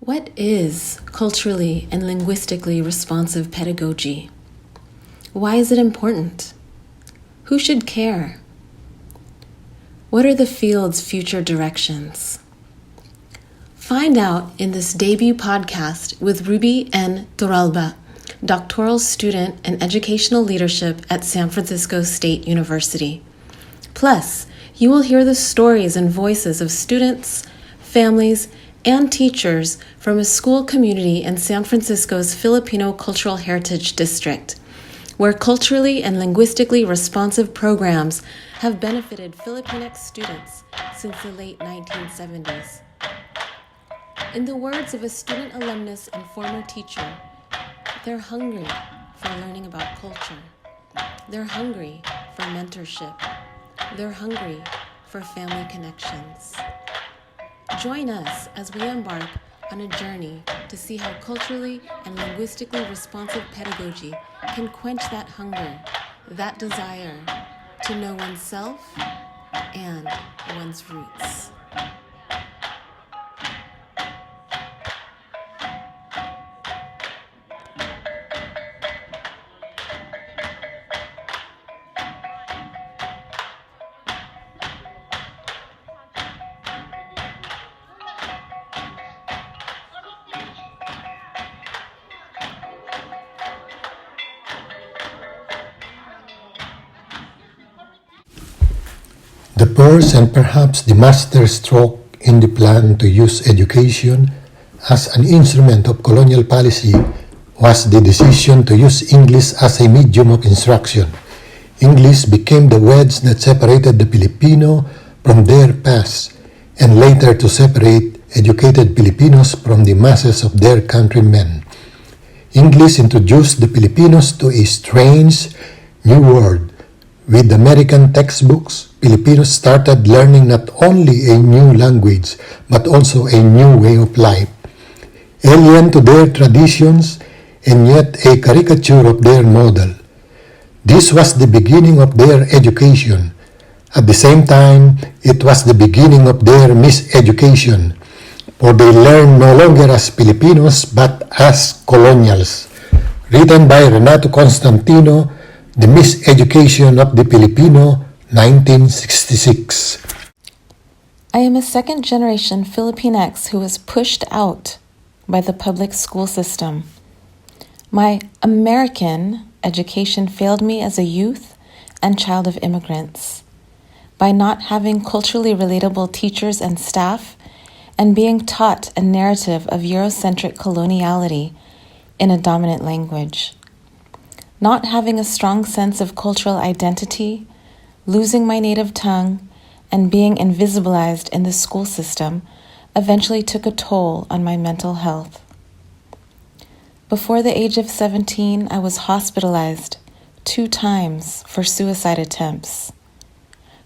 What is culturally and linguistically responsive pedagogy? Why is it important? Who should care? What are the field's future directions? Find out in this debut podcast with Ruby N. Turalba, doctoral student in educational leadership at San Francisco State University. Plus, you will hear the stories and voices of students, families, and teachers from a school community in San Francisco's Filipino Cultural Heritage District, where culturally and linguistically responsive programs have benefited Filipinx students since the late 1970s. In the words of a student alumnus and former teacher, they're hungry for learning about culture. They're hungry for mentorship. They're hungry for family connections. Join us as we embark on a journey to see how culturally and linguistically responsive pedagogy can quench that hunger, that desire to know oneself and one's roots. The first and perhaps the master stroke in the plan to use education as an instrument of colonial policy was the decision to use English as a medium of instruction. English became the wedge that separated the Filipino from their past, and later to separate educated Filipinos from the masses of their countrymen. English introduced the Filipinos to a strange new world. With American textbooks, Filipinos started learning not only a new language, but also a new way of life. Alien to their traditions, and yet a caricature of their model. This was the beginning of their education. At the same time, it was the beginning of their miseducation, for they learned no longer as Filipinos, but as colonials. Written by Renato Constantino, The Miseducation of the Filipino, 1966. I am a second-generation Filipinx who was pushed out by the public school system. My American education failed me as a youth and child of immigrants. By not having culturally relatable teachers and staff, and being taught a narrative of Eurocentric coloniality in a dominant language. Not having a strong sense of cultural identity, losing my native tongue, and being invisibilized in the school system eventually took a toll on my mental health. Before the age of 17, I was hospitalized 2 times for suicide attempts,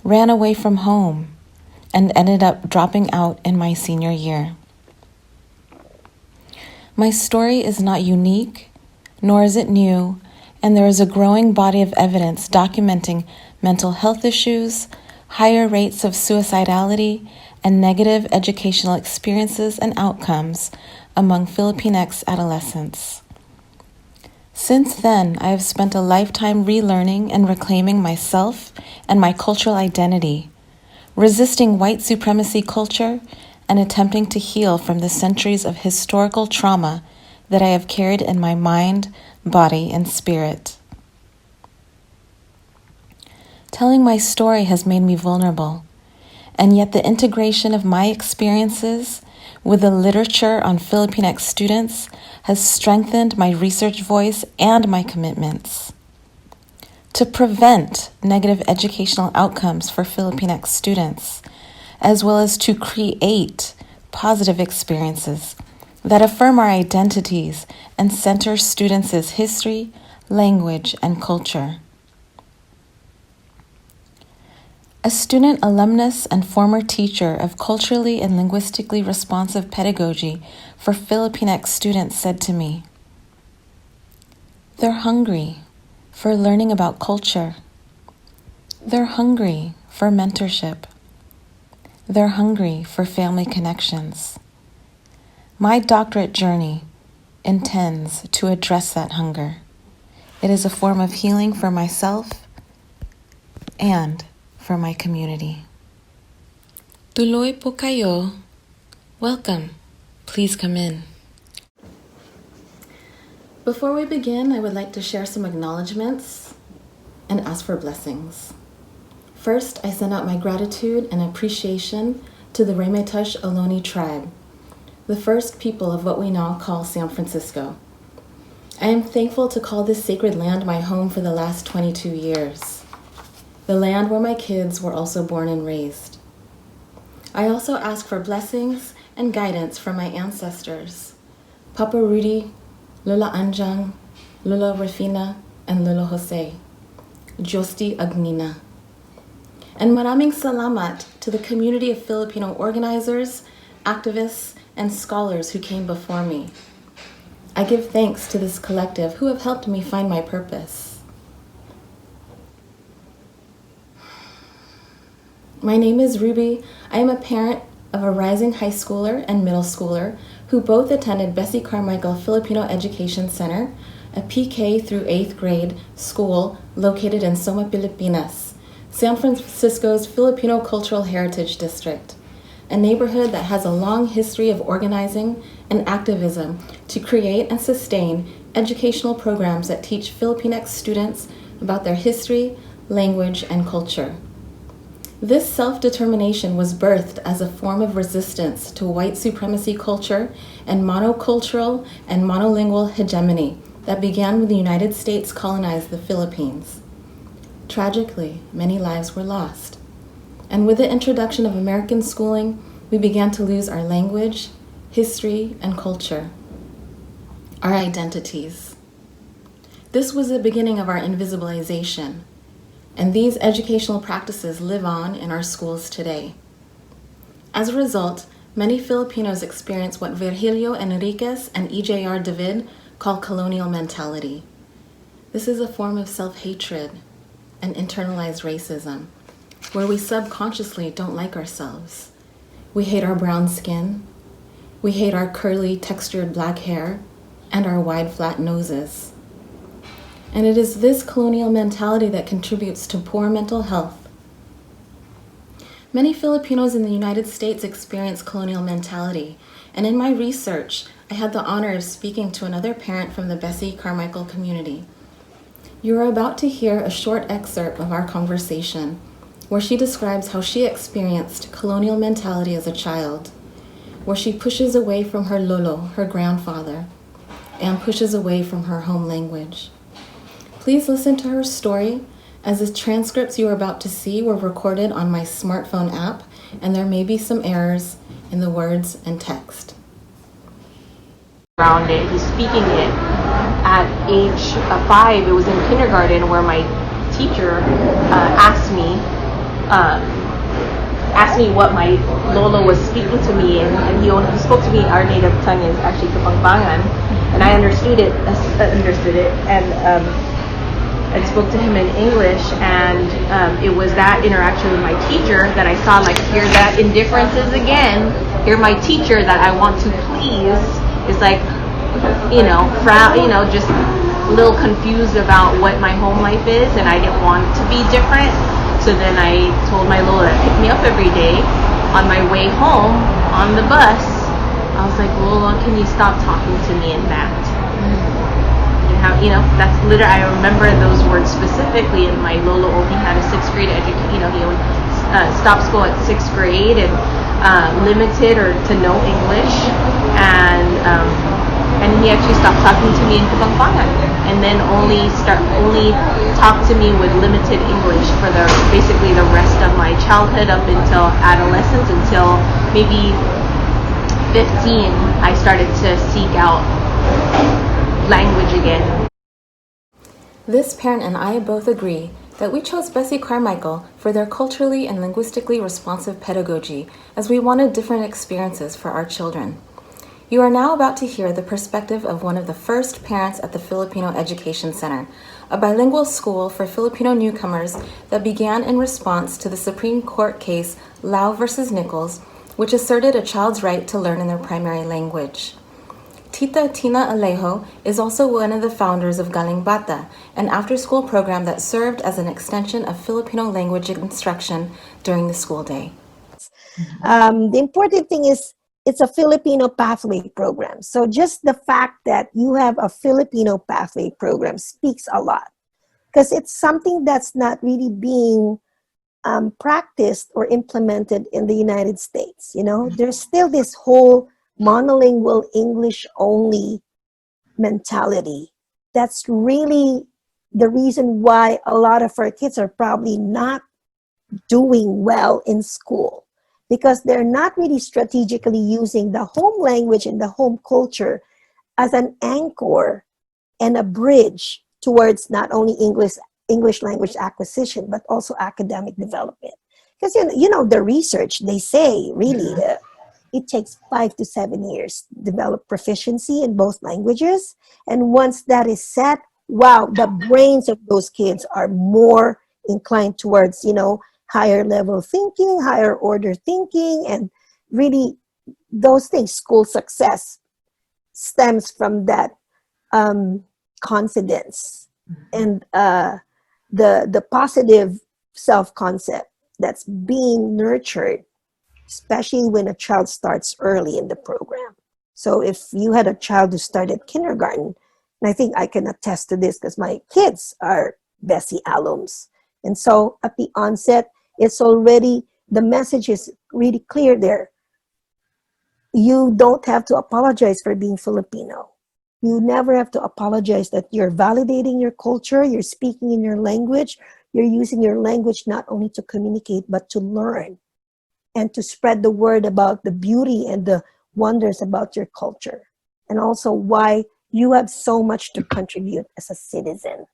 ran away from home, and ended up dropping out in my senior year. My story is not unique, nor is it new, and there is a growing body of evidence documenting mental health issues, higher rates of suicidality, and negative educational experiences and outcomes among Filipinx adolescents. Since then, I have spent a lifetime relearning and reclaiming myself and my cultural identity, resisting white supremacy culture, and attempting to heal from the centuries of historical trauma that I have carried in my mind, body, and spirit. Telling my story has made me vulnerable, and yet the integration of my experiences with the literature on Filipinx students has strengthened my research voice and my commitments. To prevent negative educational outcomes for Filipinx students, as well as to create positive experiences that affirm our identities and center students' history, language, and culture. A student alumnus and former teacher of culturally and linguistically responsive pedagogy for Filipinx students said to me, "They're hungry for learning about culture. They're hungry for mentorship. They're hungry for family connections. My doctorate journey intends to address that hunger. It is a form of healing for myself and for my community. Tuloy po kayo. Welcome. Please come in. Before we begin, I would like to share some acknowledgements and ask for blessings. First, I send out my gratitude and appreciation to the Ramaytush Ohlone tribe, the first people of what we now call San Francisco. I am thankful to call this sacred land my home for the last 22 years, the land where my kids were also born and raised. I also ask for blessings and guidance from my ancestors, Papa Rudy, Lula Anjang, Lula Rafina, and Lula Jose, Josti Agnina. And maraming salamat to the community of Filipino organizers, activists, and scholars who came before me. I give thanks to this collective who have helped me find my purpose. My name is Ruby. I am a parent of a rising high schooler and middle schooler who both attended Bessie Carmichael Filipino Education Center, a PK through 8th grade school located in Soma, Pilipinas, San Francisco's Filipino Cultural Heritage District, a neighborhood that has a long history of organizing and activism to create and sustain educational programs that teach Filipinx students about their history, language, and culture. This self-determination was birthed as a form of resistance to white supremacy culture and monocultural and monolingual hegemony that began when the United States colonized the Philippines. Tragically, many lives were lost. And with the introduction of American schooling, we began to lose our language, history, and culture, our identities. This was the beginning of our invisibilization, and these educational practices live on in our schools today. As a result, many Filipinos experience what Virgilio Enriquez and E.J.R. David call colonial mentality. This is a form of self-hatred and internalized racism, where we subconsciously don't like ourselves. We hate our brown skin, we hate our curly, textured black hair, and our wide, flat noses. And it is this colonial mentality that contributes to poor mental health. Many Filipinos in the United States experience colonial mentality, and in my research, I had the honor of speaking to another parent from the Bessie Carmichael community. You are about to hear a short excerpt of our conversation, where she describes how she experienced colonial mentality as a child, where she pushes away from her lolo, her grandfather, and pushes away from her home language. Please listen to her story, as the transcripts you are about to see were recorded on my smartphone app, and there may be some errors in the words and text. Around it, he's speaking it at age 5. It was in kindergarten where my teacher asked me what my lolo was speaking to me, and he spoke to me. Our native tongue is actually Kapampangan, and I understood it, and I spoke to him in English, and it was that interaction with my teacher that I saw, like, here that indifference is again. Here my teacher that I want to please is like, just a little confused about what my home life is, and I didn't want to be different. So then I told my Lola to pick me up every day. On my way home, on the bus, I was like, Lola, can you stop talking to me in that? That's literally, I remember those words specifically, and my Lola only had a 6th grade education, he only stopped school at 6th grade and limited or to no English, and he actually stopped talking to me in Kapampangan, and then only talked to me with limited English for basically the rest of my childhood up until adolescence, until maybe 15, I started to seek out language again. This parent and I both agree that we chose Bessie Carmichael for their culturally and linguistically responsive pedagogy, as we wanted different experiences for our children. You are now about to hear the perspective of one of the first parents at the Filipino Education Center, a bilingual school for Filipino newcomers that began in response to the Supreme Court case Lau versus Nichols, which asserted a child's right to learn in their primary language. Tita Tina Alejo is also one of the founders of Galing Bata, an after-school program that served as an extension of Filipino language instruction during the school day. The important thing is it's a Filipino pathway program. So just the fact that you have a Filipino pathway program speaks a lot, because it's something that's not really being practiced or implemented in the United States. You know, there's still this whole monolingual English only mentality. That's really the reason why a lot of our kids are probably not doing well in school, because they're not really strategically using the home language and the home culture as an anchor and a bridge towards not only English language acquisition, but also academic development. Because you know the research, they say really it takes 5 to 7 years to develop proficiency in both languages. And once that is set, wow, the brains of those kids are more inclined towards, you know, higher level thinking, higher order thinking, and really those things. School success stems from that confidence and the positive self-concept that's being nurtured, especially when a child starts early in the program. So if you had a child who started kindergarten, and I think I can attest to this because my kids are Bessie alums, and so at the onset, it's already, the message is really clear there. You don't have to apologize for being Filipino. You never have to apologize that you're validating your culture, you're speaking in your language, you're using your language not only to communicate, but to learn and to spread the word about the beauty and the wonders about your culture, and also why you have so much to contribute as a citizen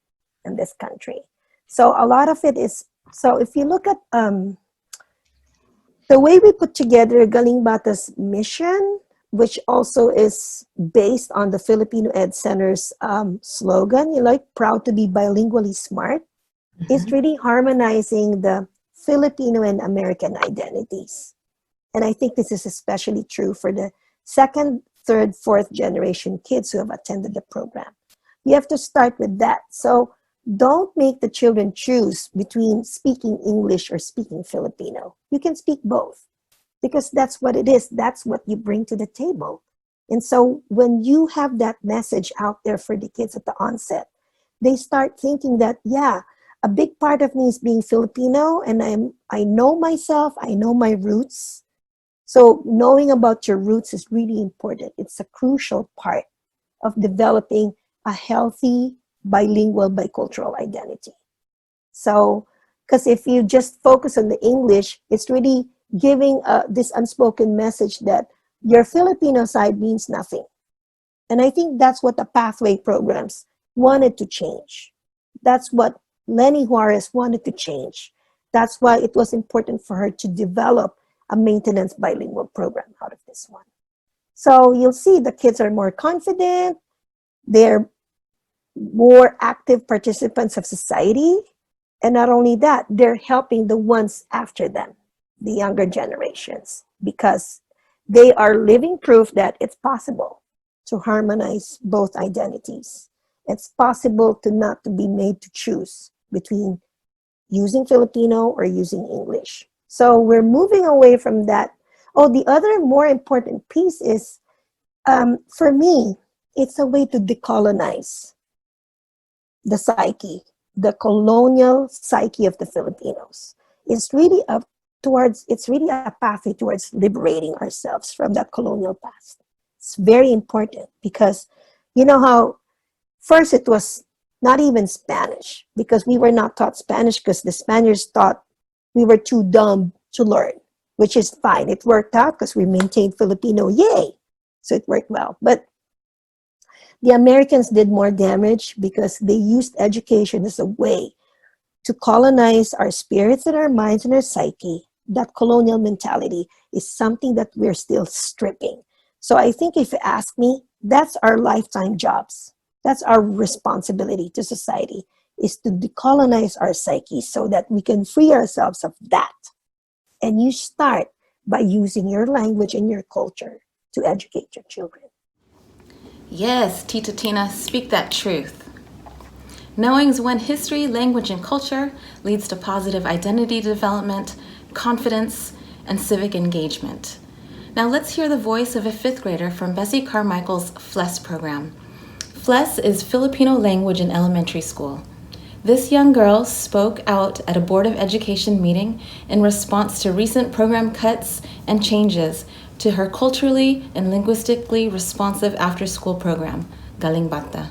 in this country. So a lot of it is, so if you look at the way we put together Galing Bata's mission, which also is based on the Filipino Ed Center's slogan, you like proud to be bilingually smart, is really harmonizing the Filipino and American identities. And I think this is especially true for the second, third, fourth generation kids who have attended the program. You have to start with that. So don't make the children choose between speaking English or speaking Filipino. You can speak both, because that's what it is. That's what you bring to the table. And so when you have that message out there for the kids at the onset, they start thinking that, yeah, a big part of me is being Filipino, and I know myself, I know my roots. So knowing about your roots is really important. It's a crucial part of developing a healthy bilingual, bicultural identity. So, because if you just focus on the English, it's really giving this unspoken message that your Filipino side means nothing. And I think that's what the pathway programs wanted to change. That's what Lenny Juarez wanted to change. That's why it was important for her to develop a maintenance bilingual program out of this one. So you'll see the kids are more confident, they're more active participants of society, and not only that, they're helping the ones after them, the younger generations, because they are living proof that it's possible to harmonize both identities. It's possible to not to be made to choose between using Filipino or using English. So we're moving away from that. Oh, the other more important piece is, for me, it's a way to decolonize the psyche, the colonial psyche of the Filipinos. It's really a pathway towards liberating ourselves from that colonial past. It's very important because you know how first it was not even Spanish, because we were not taught Spanish because the Spaniards thought we were too dumb to learn, which is fine. It worked out because we maintained Filipino, yay! So it worked well. But the Americans did more damage because they used education as a way to colonize our spirits and our minds and our psyche. That colonial mentality is something that we're still stripping. So I think if you ask me, that's our lifetime jobs. That's our responsibility to society, is to decolonize our psyche so that we can free ourselves of that. And you start by using your language and your culture to educate your children. Yes, Tita Tina, speak that truth. Knowing when history, language, and culture leads to positive identity development, confidence, and civic engagement. Now let's hear the voice of a fifth grader from Bessie Carmichael's FLES program. FLES is Filipino Language in Elementary School. This young girl spoke out at a Board of Education meeting in response to recent program cuts and changes to her culturally and linguistically responsive after-school program, Galing Bata.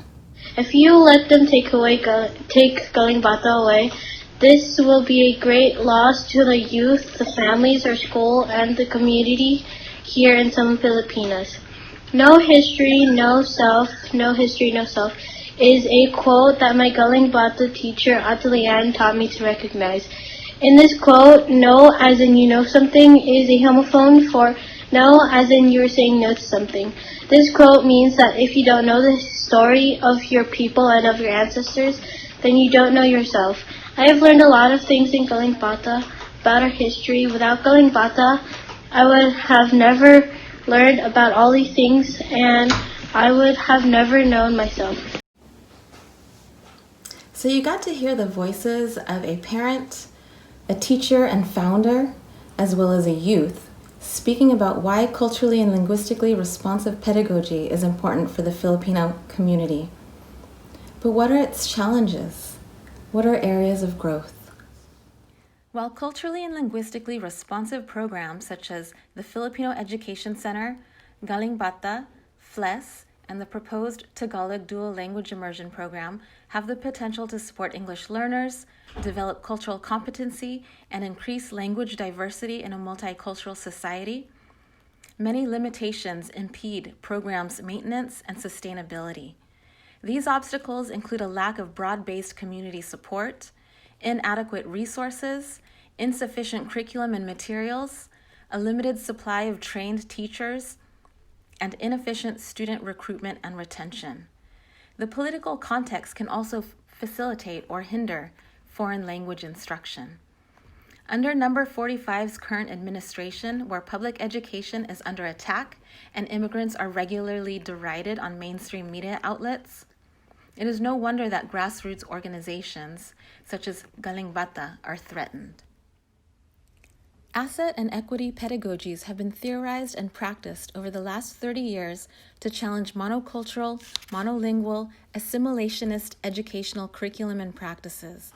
If you let them take Galing Bata away, this will be a great loss to the youth, the families, our school, and the community here in some Filipinas. No history, no self, no history, no self is a quote that my Galing Bata teacher, Atelian, taught me to recognize. In this quote, no as in you know something is a homophone for no as in you're saying no to something. This quote means that if you don't know the story of your people and of your ancestors, then you don't know yourself. I have learned a lot of things in Galing Bata about our history. Without Galing Bata, I would have never learned about all these things, and I would have never known myself. So you got to hear the voices of a parent, a teacher and founder, as well as a youth, speaking about why culturally and linguistically responsive pedagogy is important for the Filipino community. But what are its challenges? What are areas of growth? While culturally and linguistically responsive programs such as the Filipino Education Center, Galing Bata, FLES, and the proposed Tagalog Dual Language Immersion Program have the potential to support English learners, develop cultural competency, and increase language diversity in a multicultural society, many limitations impede programs' maintenance and sustainability. These obstacles include a lack of broad-based community support, inadequate resources, insufficient curriculum and materials, a limited supply of trained teachers, and inefficient student recruitment and retention. The political context can also facilitate or hinder foreign language instruction. Under number 45's current administration, where public education is under attack and immigrants are regularly derided on mainstream media outlets, it is no wonder that grassroots organizations such as Galing Bata are threatened. Asset and equity pedagogies have been theorized and practiced over the last 30 years to challenge monocultural, monolingual, assimilationist educational curriculum and practices.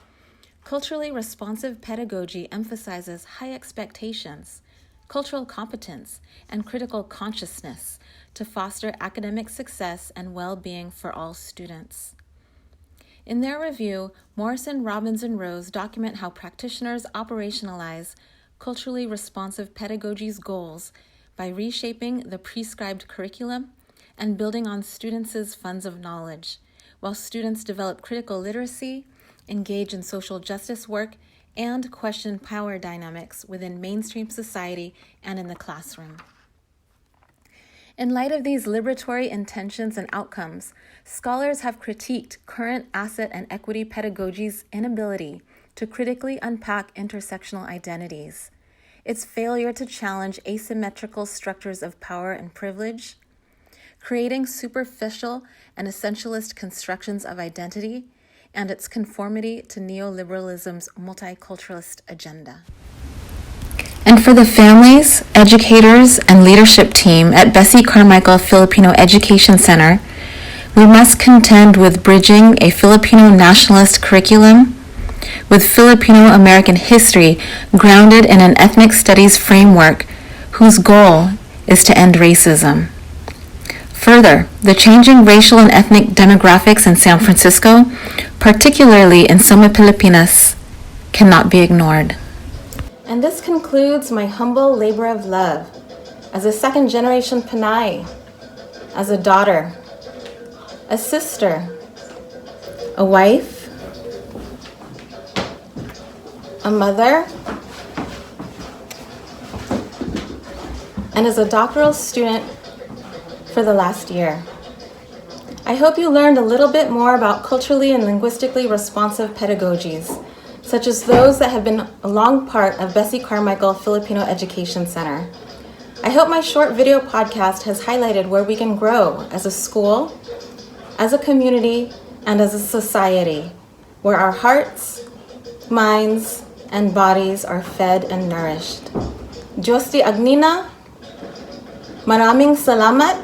Culturally responsive pedagogy emphasizes high expectations, cultural competence, and critical consciousness to foster academic success and well-being for all students. In their review, Morrison, Robbins, and Rose document how practitioners operationalize culturally responsive pedagogy's goals by reshaping the prescribed curriculum and building on students' funds of knowledge, while students develop critical literacy, engage in social justice work, and question power dynamics within mainstream society and in the classroom. In light of these liberatory intentions and outcomes, scholars have critiqued current asset and equity pedagogy's inability to critically unpack intersectional identities, its failure to challenge asymmetrical structures of power and privilege, creating superficial and essentialist constructions of identity, and its conformity to neoliberalism's multiculturalist agenda. And for the families, educators, and leadership team at Bessie Carmichael Filipino Education Center, we must contend with bridging a Filipino nationalist curriculum with Filipino American history grounded in an ethnic studies framework whose goal is to end racism. Further, the changing racial and ethnic demographics in San Francisco, particularly in Soma Pilipinas, cannot be ignored. And this concludes my humble labor of love as a second-generation Panay, as a daughter, a sister, a wife, a mother, and as a doctoral student for the last year. I hope you learned a little bit more about culturally and linguistically responsive pedagogies. such as those that have been a long part of Bessie Carmichael Filipino Education Center. I hope my short video podcast has highlighted where we can grow as a school, as a community, and as a society, where our hearts, minds, and bodies are fed and nourished. Diyos di Agnina, maraming salamat,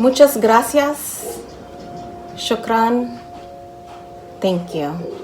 muchas gracias, shukran, thank you.